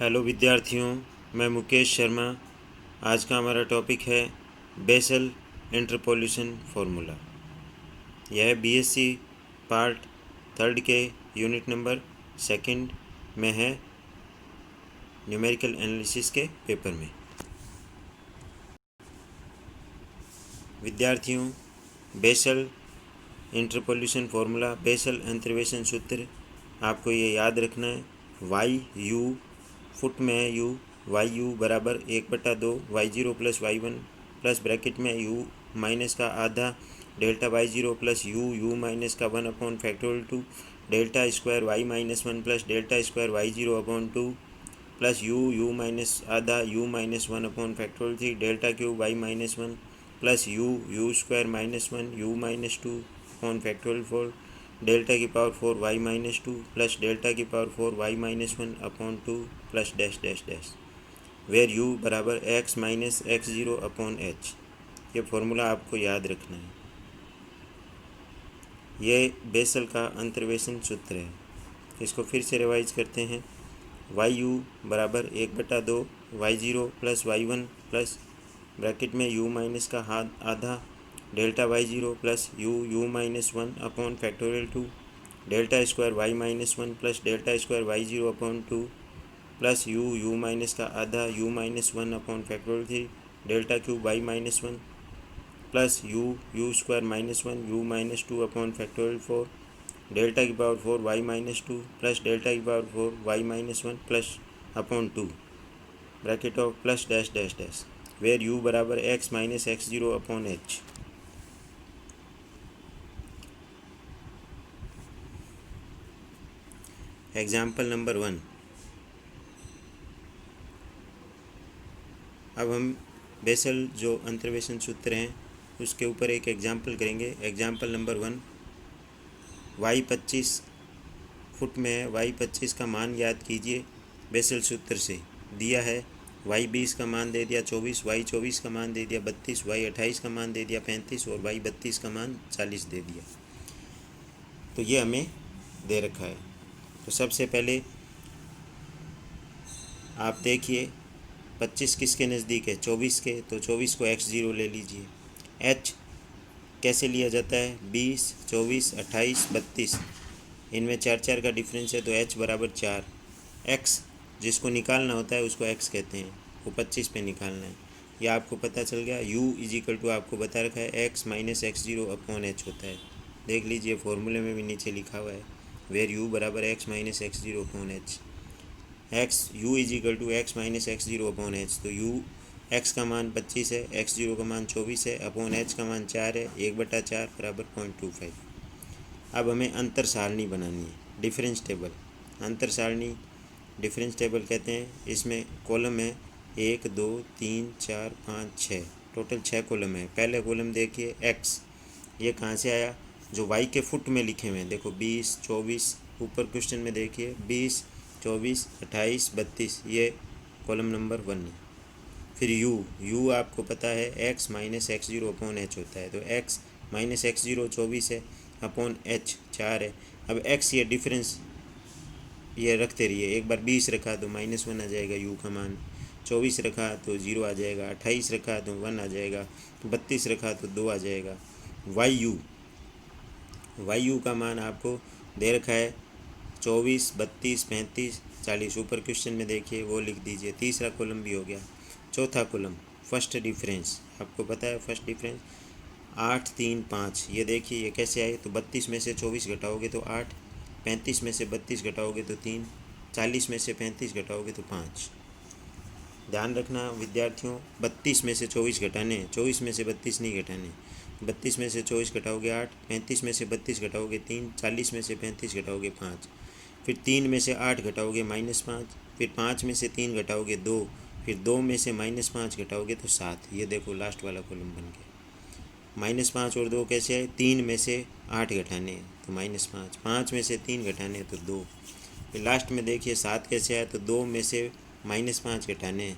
Hello विद्यार्थियों, मैं मुकेश शर्मा। आज का हमारा टॉपिक है बेसल इंटरपोलेशन फार्मूला। यह बीएससी पार्ट 3 के यूनिट नंबर 2 में है, न्यूमेरिकल एनालिसिस के पेपर में। विद्यार्थियों, बेसल इंटरपोलेशन फार्मूला, बेसल अंतर्वेशन सूत्र आपको ये याद रखना है। वाई यू फुट में है यू, वाई यू बराबर 1/2 y0 plus y1 plus bracket में यू माइनस का आधा delta y0 plus U minus का 1/2 delta square y-1 plus delta square y0 upon 2 plus U minus आधा U minus 1/3 delta cube y-1 plus U square -1 u-2 upon factorial 4 delta की power 4 y-2 plus delta की power 4 y-1 upon 2 plus dash dash dash, where u बराबर x minus x0 upon h। ये formula आपको याद रखना है। ये basal का अंतर्वेशन सूत्र है। इसको फिर से रिवाइज करते हैं। वाई यू बराबर 1/2 y0 plus y1 plus bracket में यू माइनस का आधा डेल्टा y0 प्लस यू-1 upon factorial 2 delta square y-1 plus delta square y0 upon 2 plus U minus का आधा u-1 upon factorial 3 delta cube y-1 plus U square -1 u-2 upon factorial 4 delta की power 4 y-2 plus delta की power 4 y-1 plus upon 2 bracket of plus dash dash dash, where u बराबर x minus x0 upon h। Example number 1। अब हम basal जो अंतर्वेशन सूत्र हैं उसके ऊपर एक एग्जाम्पल करेंगे। एग्जाम्पल नंबर 1, y25 फुट में है। y25 का मान याद कीजिए बेसल सूत्र से दिया है। y20 का मान दे दिया 24, y24 का मान दे दिया 32, y28 का मान दे दिया 35 और y32 का मान 40 दे दिया। तो ये हमें दे रखा है। तो सबसे पहले आप देखिए 25 किसके नज़दीक है, 24 के, तो 24 को x0 ले लीजिए। h कैसे लिया जाता है, 20, 24, 28, 32, इनमें 4 का डिफरेंस है तो h बराबर 4। x जिसको निकालना होता है उसको x कहते हैं, वो 25 पे निकालना है। यह आपको पता चल गया। u आपको बता रखा है x minus x0 upon h होता है। देख लीजिए फॉर्मूले में भी नीचे लिखा हुआ है, वेयर u बराबर x minus x0 upon h। u x minus x0 upon h, तो x का मान 25 है, x0 का मान 24 है, अपॉन h का मान 4 है, 1/4 बराबर 0.25। अब हमें अंतर सारणी बनानी है, डिफरेंस टेबल। अंतर सारणी डिफरेंस टेबल कहते हैं। इसमें कॉलम है 1, 2, 3, 4, 5, 6, टोटल 6 कॉलम है। पहले कॉलम देखिए x, ये कहाँ से आया, जो y के फुट में लिखे हुए हैं। देखो 20, 24, ऊपर क्वेश्चन में देखिए 20, 24, 28, 32, ये कॉलम नंबर 1 है। फिर u आपको पता है x minus x0 upon h होता है, तो x माइनस x0 24 है, अपॉन h 4 है। अब x ये डिफरेंस ये रखते रहिए। एक बार 20 रखा तो -1 आ जाएगा u का मान, 24 रखा तो 0 आ जाएगा, 28 रखा तो 1 आ जाएगा, 32 रखा तो 2 आ जाएगा। यू का मान आपको दे रखा है 24, 32, 35, 40, ऊपर क्वेश्चन में देखिए वो लिख दीजिए। तीसरा कॉलम भी हो गया। चौथा कॉलम फर्स्ट डिफरेंस, आपको पता है फर्स्ट डिफरेंस 8, 3, 5, ये देखिए ये कैसे आए, तो 32 में से 24 घटाओगे तो 8, 35 में से 32 घटाओगे तो 3, 40 में से 35 घटाओगे तो 5। ध्यान रखना विद्यार्थियों, 32 में से 24 घटाने, 24 में से 32 नहीं घटाने। 32 में से 24 घटाओगे 8, 35 में से 32 घटाओगे 3, 40 में से 35 घटाओगे 5, फिर 3 में से 8 घटाओगे -5, फिर 5 में से 3 घटाओगे 2, फिर 2 में से -5 घटाओगे तो 7। ये देखो लास्ट वाला कॉलम बन गया। -5 और 2 कैसे आए, 3 में से 8 घटाने तो -5, 5 में से 3 घटाने तो 2, फिर लास्ट में देखिए 7 कैसे आया, तो 2 में से -5 घटाने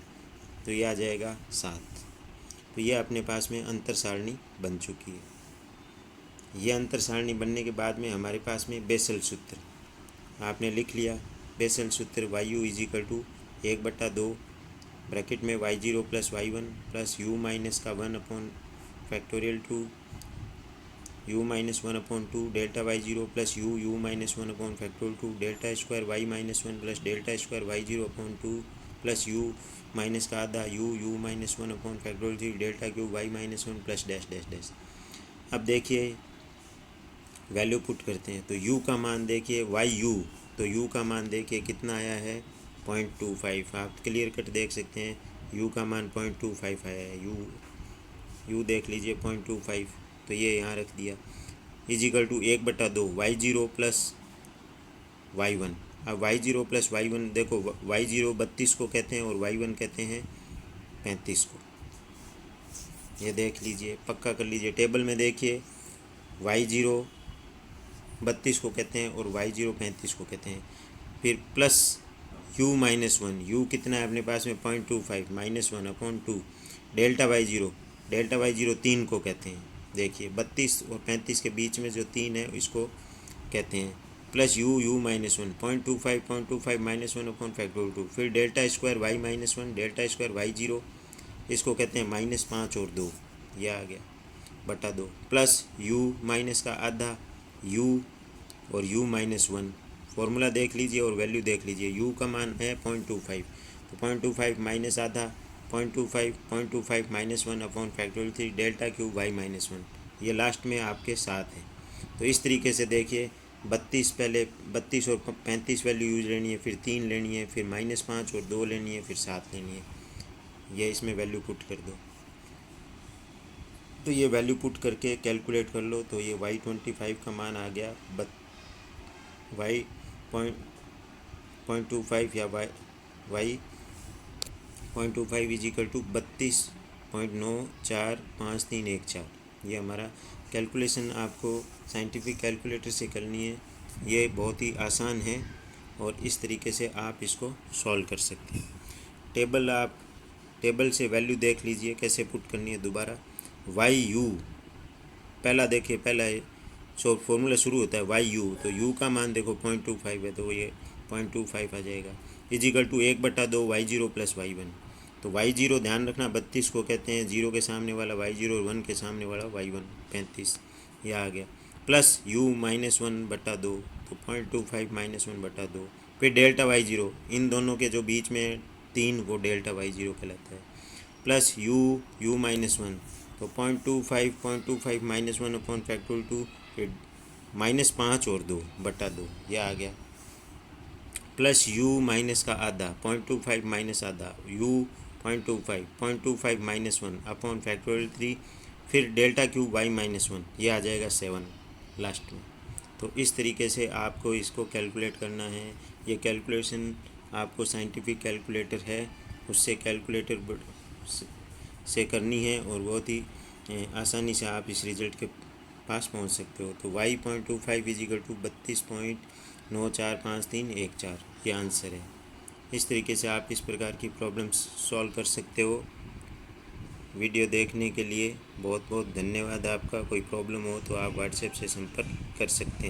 तो ये आ जाएगा 7। तो ये अपने पास में अंतर सारणी बन चुकी है। ये अंतर सारणी बनने के बाद में हमारे पास में बेसल सूत्र आपने लिख लिया। बेसल सूत्र वाई यू 1/2 ब्रैकेट में y0 plus y1 plus u minus का 1/2 u minus 1/2 delta y0 plus u minus 1/2 delta square y minus 1 plus delta square y0/2 plus u minus का आधा u minus 1/3 delta cube y minus 1 plus dash dash dash. अब देखिए value put करते हैं तो u का मान देखिएyu, तो u का मान देखिए कितना आया है 0.25। आप क्लियर कट देख सकते हैं u का मान 0.25 आया है। u देख लीजिए 0.25, तो ये यहाँ रख दिया is equal to 1/2 y0 plus y1। अब y0 प्लस y1 देखो y0 32 को कहते हैं और y1 कहते हैं 35 को। ये देख लीजिए, पक्का कर लीजिए। टेबल में देखिए y0 32 को कहते हैं और y0 35 को कहते हैं। फिर प्लस u माइनस 1, u कितना है अपने पास में 0.25 माइनस 1/2 डेल्टा y0 3 को कहते हैं। देखिए 32 और 35 के बीच में जो 3 है इसको कहते हैं। Plus u minus 1 0.25 minus 1/2। फिर delta square y minus 1 delta square y0 इसको कहते हैं -5 और 2, यह आ गया बटा 2 प्लस u माइनस का आधा u और u माइनस 1। फॉर्मूला देख लीजिए और वैल्यू देख लीजिए। u का मान है 0.25, तो 0.25 माइनस आधा 0.25 minus 1/3 delta cube y minus 1। ये लास्ट में आपके साथ है। तो इस तरीके से देखिए 32 पहले 32 और 35 वैल्यू यूज लेनी है, फिर 3 लेनी है, फिर -5 और 2 लेनी है, फिर 7 लेनी है। ये इसमें वैल्यू पुट कर दो, तो ये वैल्यू पुट करके कैलकुलेट कर लो। तो ये y25 का मान आ गया y 0.25 या y 0.25 इजिकल टू 32.945314। ये हमारा कैलकुलेशन आपको साइंटिफिक कैलकुलेटर से करनी है। ये बहुत ही आसान है और इस तरीके से आप इसको सॉल्व कर सकते हैं। टेबल से वैल्यू देख लीजिए कैसे पुट करनी है। दोबाराyu पहला देखिए, पहला फॉर्मूला शुरू होता हैyu, तो u का मान देखो 0.25 है, तो ये 0.25 आ जाएगा is equal to 1/2 y0 plus y1। तो y0 ध्यान रखना 32 को कहते हैं, 0 के सामने वाला y0 और 1 के सामने वाला y1 35, यह आ गया प्लस u माइनस 1/2, तो 0.25 माइनस 1/2। फिर डेल्टा y0, इन दोनों के जो बीच में 3 वो डेल्टा y0 कहलाता है, प्लस u माइनस 1, तो 0.25 माइनस 1/2 फिर -5 और 2/2, यह आ गया प्लस u माइनस का आधा 0.25 माइनस आधा u 0.25 माइनस 1/3, फिर डेल्टा क्यूब y माइनस 1, यह आ जाएगा 7 लास्ट में। तो इस तरीके से आपको इसको कैलकुलेट करना है। ये कैलकुलेशन आपको साइंटिफिक कैलकुलेटर है उससे कैलकुलेटर से करनी है और बहुत ही आसानी से आप इस रिज़ल्ट के पास पहुंच सकते हो। तो y 0.25 इजिकल टू 32.945314, ये आंसर है। इस तरीके से आप इस प्रकार की प्रॉब्लम्स सॉल्व कर सकते हो। वीडियो देखने के लिए बहुत बहुत धन्यवाद आपका। कोई प्रॉब्लम हो तो आप व्हाट्सएप से संपर्क कर सकते हैं।